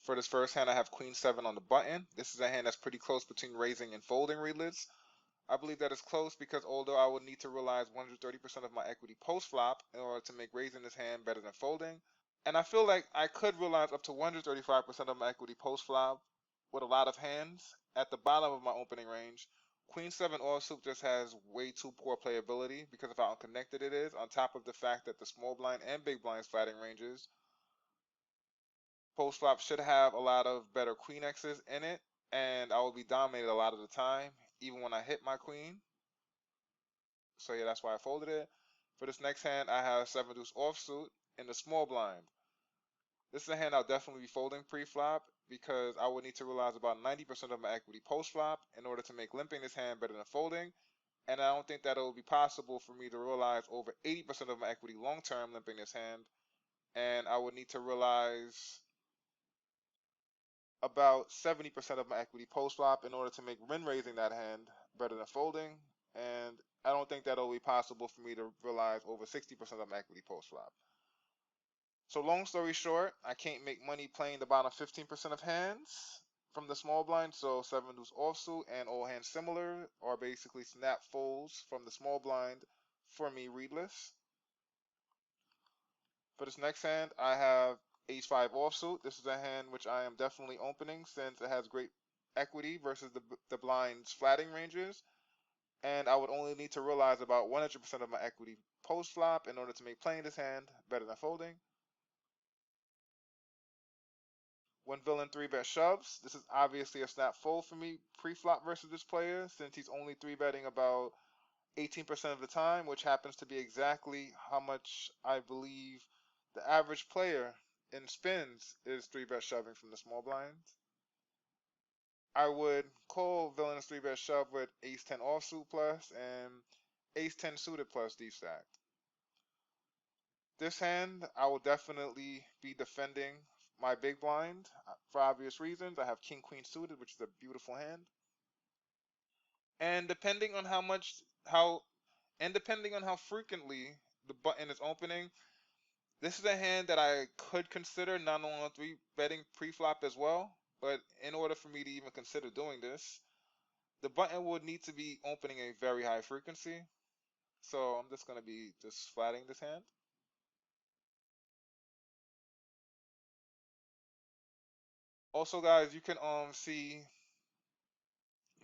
For this first hand, I have Queen 7 on the button. This is a hand that's pretty close between raising and folding readlets. I believe that is close because although I would need to realize 130% of my equity post-flop in order to make raising this hand better than folding, and I feel like I could realize up to 135% of my equity post-flop with a lot of hands at the bottom of my opening range. Queen 7 offsuit just has way too poor playability because of how unconnected it is, on top of the fact that the small blind and big blind's flatting ranges post flop should have a lot of better queen X's in it, and I will be dominated a lot of the time, even when I hit my queen. So yeah, that's why I folded it. For this next hand, I have 7 deuce offsuit in the small blind. This is a hand I'll definitely be folding pre-flop because I would need to realize about 90% of my equity post-flop in order to make limping this hand better than folding, and I don't think that it will be possible for me to realize over 80% of my equity long-term limping this hand, and I would need to realize about 70% of my equity post-flop in order to make raising that hand better than folding, and I don't think that'll be possible for me to realize over 60% of my equity post-flop. So long story short, I can't make money playing the bottom 15% of hands from the small blind, so 7 deuce offsuit and all hands similar are basically snap folds from the small blind for me readless. For this next hand, I have ace 5 offsuit. This is a hand which I am definitely opening since it has great equity versus the blind's flatting ranges, and I would only need to realize about 100% of my equity post flop in order to make playing this hand better than folding. When villain 3-bet shoves, this is obviously a snap fold for me pre-flop versus this player since he's only 3-betting about 18% of the time, which happens to be exactly how much I believe the average player in spins is 3-bet shoving from the small blinds. I would call villain's 3-bet shove with ace 10 offsuit plus and ace 10 suited plus deep stacked. This hand, I will definitely be defending my big blind for obvious reasons. I have king queen suited, which is a beautiful hand. And depending on how frequently the button is opening, this is a hand that I could consider not only 3-betting pre-flop as well, but in order for me to even consider doing this, the button would need to be opening a very high frequency. So I'm just going to be just flatting this hand. Also, guys, you can see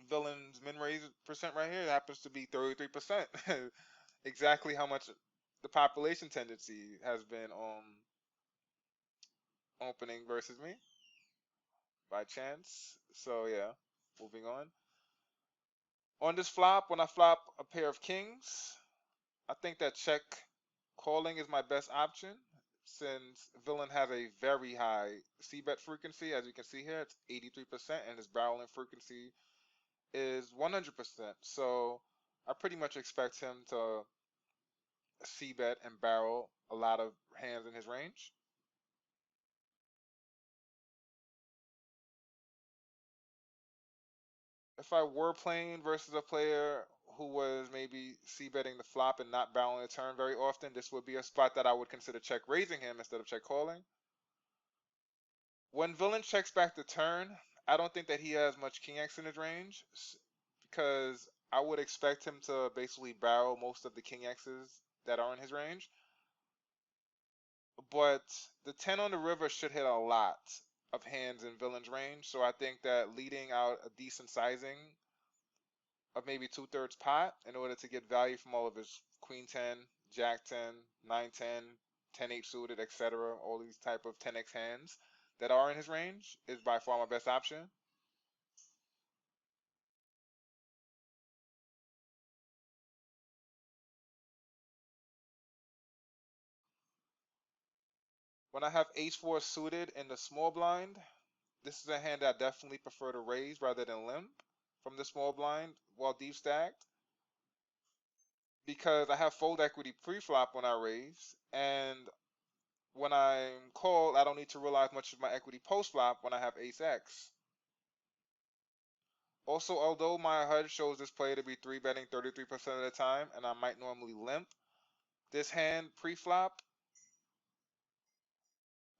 villain's min raise percent right here. It happens to be 33%. Exactly how much the population tendency has been opening versus me by chance. So yeah, moving on. On this flop, when I flop a pair of kings, I think that check calling is my best option since villain has a very high c-bet frequency. As you can see here, it's 83%, and his barreling frequency is 100%. So I pretty much expect him to c-bet and barrel a lot of hands in his range. If I were playing versus a player who was maybe c-betting the flop and not barreling the turn very often, this would be a spot that I would consider check raising him instead of check calling. When villain checks back the turn, I don't think that he has much king X in his range because I would expect him to basically barrel most of the king X's that are in his range. But the 10 on the river should hit a lot of hands in villain's range, so I think that leading out a decent sizing of maybe 2/3 pot in order to get value from all of his queen 10, jack 10, 9 10, 10 8 suited, etc. All these type of 10x hands that are in his range is by far my best option. When I have ace 4 suited in the small blind, this is a hand that I definitely prefer to raise rather than limp from the small blind while deep stacked because I have fold equity pre-flop when I raise, and when I'm called, I don't need to realize much of my equity post-flop when I have ace X. Also, although my HUD shows this player to be 3-betting 33% of the time, and I might normally limp this hand pre-flop,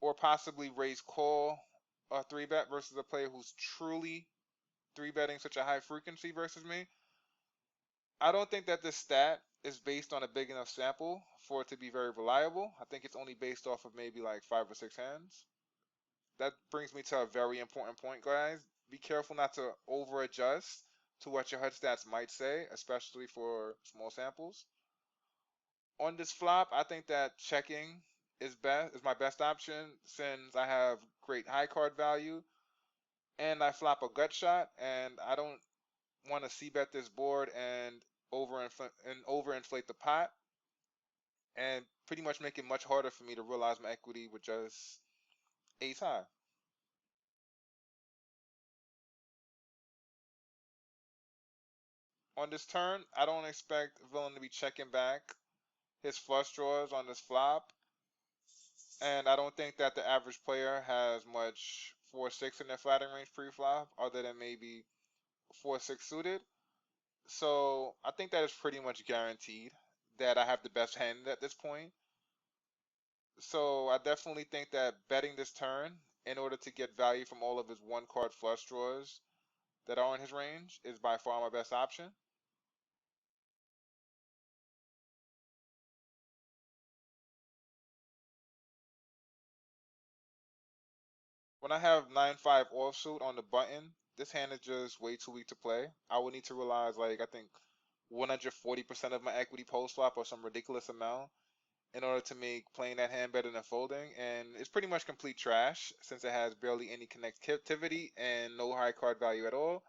or possibly raise call a 3-bet versus a player who's truly 3-betting such a high frequency versus me. I don't think that this stat is based on a big enough sample for it to be very reliable. I think it's only based off of maybe like 5 or 6 hands. That brings me to a very important point, guys. Be careful not to over adjust to what your HUD stats might say, especially for small samples. On this flop, I think that checking is my best option since I have great high card value and I flop a gut shot and I don't want to c-bet this board and overinflate the pot and pretty much make it much harder for me to realize my equity with just ace high. On this turn, I don't expect villain to be checking back his flush draws on this flop, and I don't think that the average player has much 4-6 in their flatting range pre-flop, other than maybe 4-6 suited. So I think that is pretty much guaranteed that I have the best hand at this point. So I definitely think that betting this turn in order to get value from all of his one card flush draws that are in his range is by far my best option. When I have 9-5 offsuit on the button, this hand is just way too weak to play. I would need to realize, like, I think 140% of my equity post flop or some ridiculous amount in order to make playing that hand better than folding. And it's pretty much complete trash since it has barely any connectivity and no high card value at all.